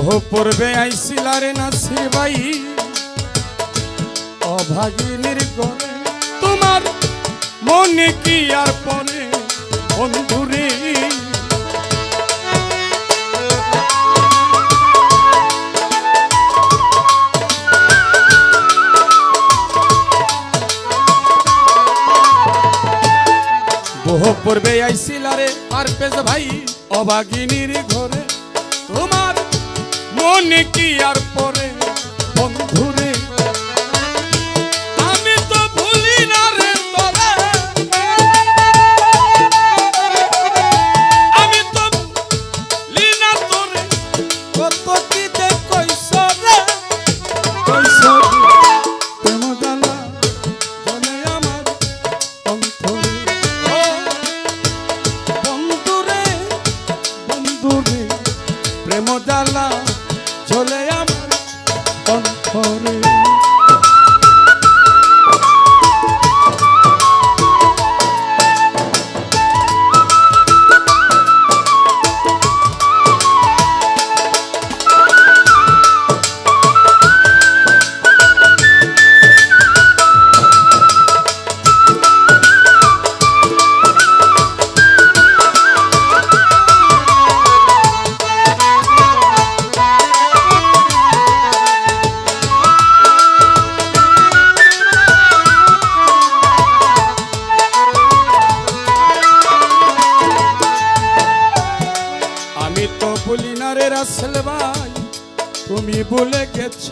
বহু পূর্বে আইছিলারে নাসির ভাই অভাগিনীর ঘরে, তোমার মনে কি আর পরে বন্ধুরে? বহু পূর্বে আইছিলারে পারভেজ ভাই অভাগিনীর ঘরে, তোমার মনে কি আর পরে বন্ধুরে? আমি তো ভুলি না রে তোরে, আমি তো ভুলি না তোরে, কত কি যে কইছ রে, কইছ প্রেম জ্বালা জ্বলে আমার অন্তরে। ও বন্ধুরে বন্ধুরে, প্রেম জ্বালা জ্বলে আমার অন্তরে। রাসেল ভাই তুমি ভুলে গেছ,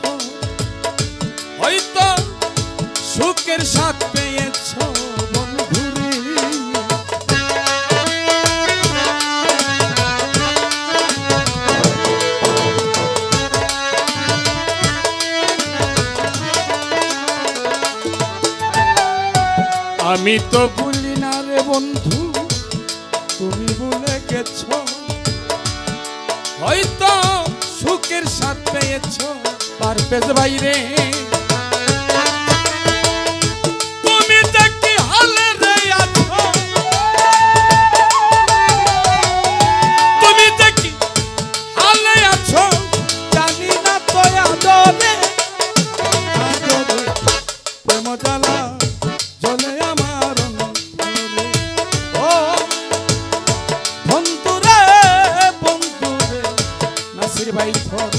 হয়তো সুখের স্বাদ পেয়েছ বন্ধুরে। আমি তো ভুলি না রে বন্ধু, তুমি ভুলে গেছ, হয়তো সুখের স্বাদ পেয়েছ পারভেজ ভাই রে। তুমি যে কি হালে রে আছো, তুমি যে কি হালে আছো জানি না তো আদরে, আদরে প্রেম জ্বালা জ্বলে আমার অন্তরে। ও বন্ধুরে বন্ধুরে, নাসির ভাই তোর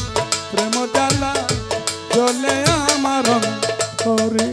প্রেম জ্বালা জ্বলে আমার অন্তরে।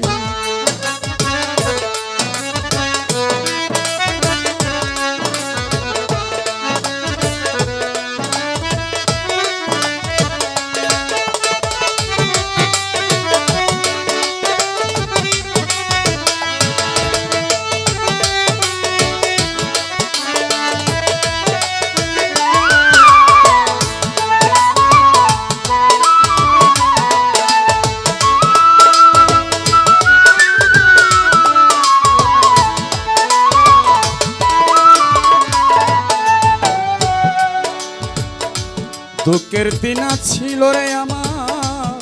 দুঃখের দিন ছিল রে আমার,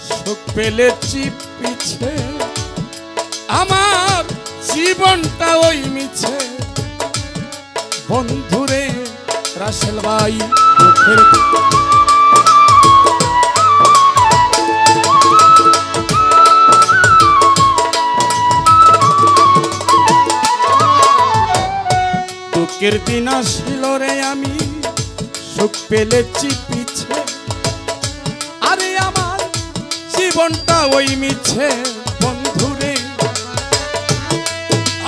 সুখ পেলেছি পিছে, আমার জীবনটা ওই মিছে বন্ধুরে। রাসেল ভাই দুঃখের দুঃখের দিন ছিল রে আমি, সুখ পেলেছি পিছে, আরে আমার জীবনটা ওই মিছে বন্ধুরে।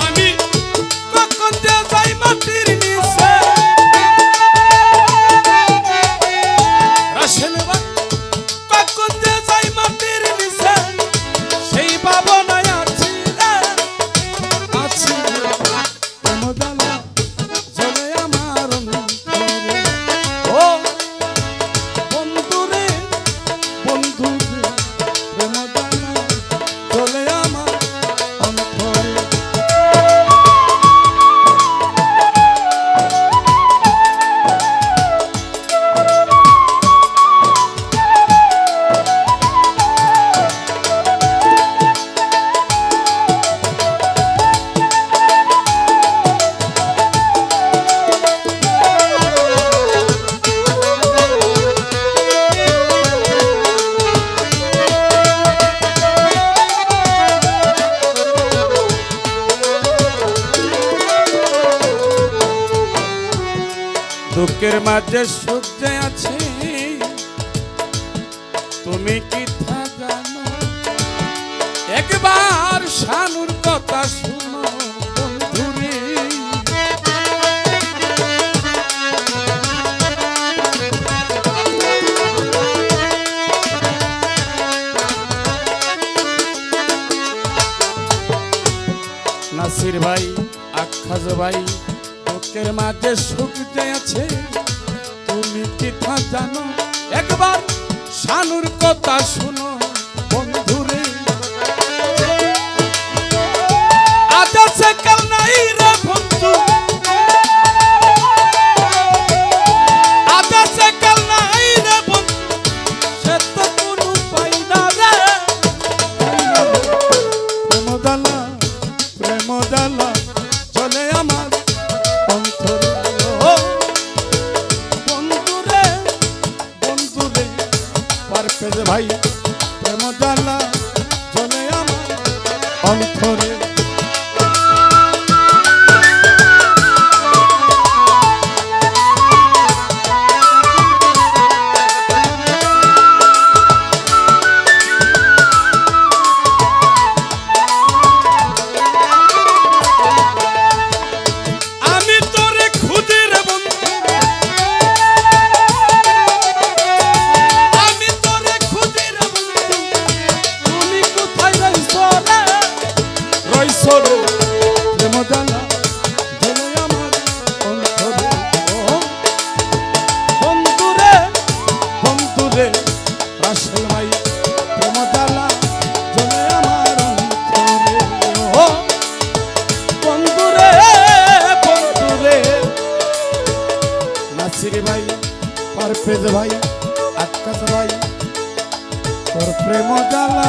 আমি কখন যে যাই মাটির নিচে, রাসেল ভাই কখন যে যাই মাটির নিচে, সেই ভাবনায় আছি রে, আছি প্রেম জ্বালা জ্বলে আমার অন্তরে। ও বন্ধুরে বন্ধুরে, প্রেম জ্বালা দুঃখের মাঝে সুখ যে আছে তুমি কি তা জানো? একবার শানুর কথা শুনো বন্ধুরে। নাসির ভাই, আখাজ ভাই, দুঃখের মাঝে সুখ যে আছে তুমি কি তা জানো? একবার শানুর কথা শুনো বন্ধুরে। আজ আছে কাল নাই রে বন্ধু, আজ আছে কাল নাই রে বন্ধু, সে তো কোনো পাই না রে। প্রেম জ্বালা, প্রেম জ্বালা চলে আমার অন্তরে। ও বন্ধুরে, বন্ধুরে পারফেজ ভাই, প্রেম জ্বালা চলে আমার অন্তরে। নাসির ভাই, পারফেজ ভাই, আকাশ ভাই, তোর প্রেম জ্বালা